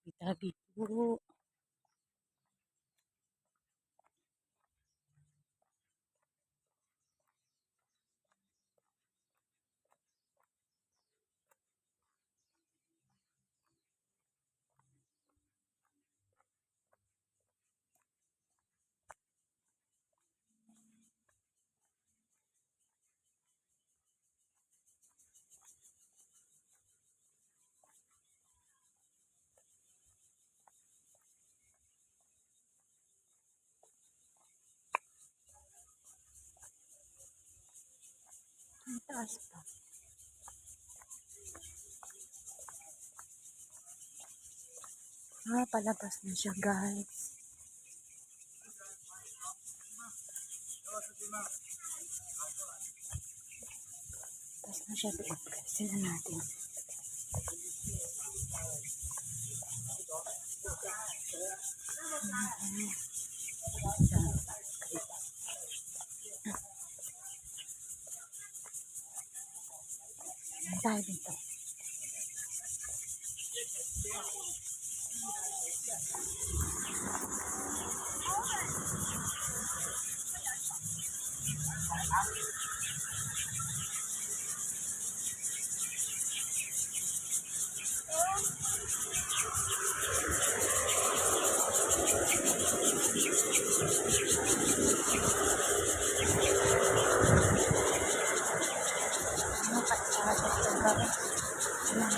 Tabi po. Ang taas pa. Palabas na siya, guys. Tapos na siya doon, guys. Tignan natin. Tayo dito.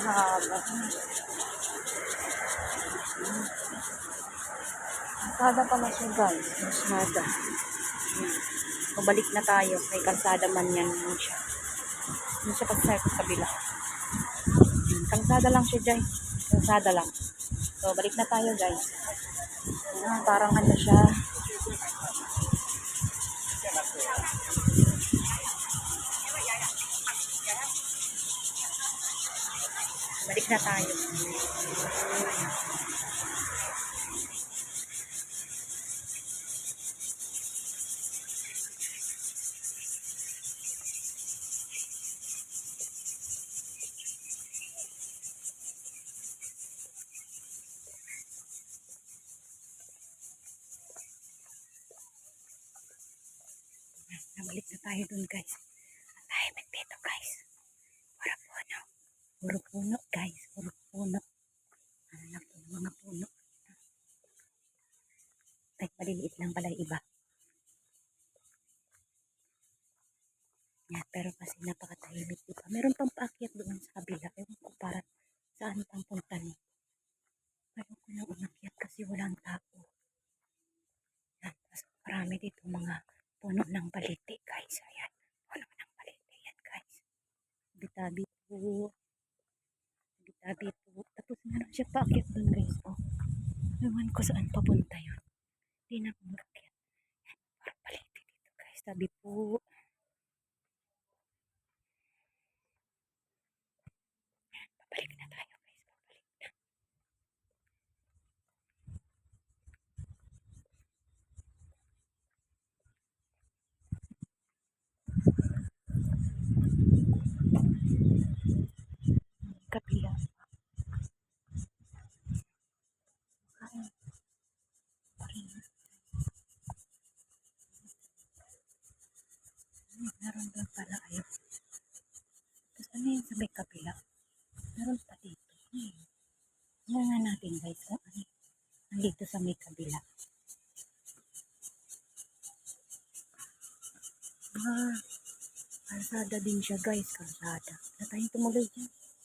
Mahaba. Kalsada pala siya, guys. Kalsada. Pabalik na tayo. May kalsada man yan siya. Hindi siya pag-start sa kabila. Kalsada lang siya, guys. Kalsada lang. So, balik na tayo, guys. Parang ano siya. Balik na tayo. Balik na tayo dun, guys. Ang tahimik dito, guys. Puro puno. Puro puno, guys. Puro puno. Ano lang po ng mga puno. Ay, maliliit lang pala yung iba. Yan, pero kasi napakatahimik dito. Meron pang paakyat doon sa kabila. Ewan ko para saan pang punta niyo. Ayaw ko nang umakyat kasi walang tao. Yan, tapos marami dito mga puno ng baliti, guys. Ayan, puno ng baliti. Yan, guys. Bitabi po. Bitabi po. Tapos meron siya paakyat doon, guys. Oh. Ewan ko saan papunta yun. Hindi na umakyat. Yan, parang baliti dito, guys. Tabi po. Babalik na tayo, guys. Babalik na. Kabila. Meron doon pala. Ayun. Tapos ano yun sa may kabila? Meron pa dito. Tingnan nga natin, guys. Kung ano nandito sa may kabila. Kalsada din siya, guys. Kalsada. Wala tayong tumuloy dyan.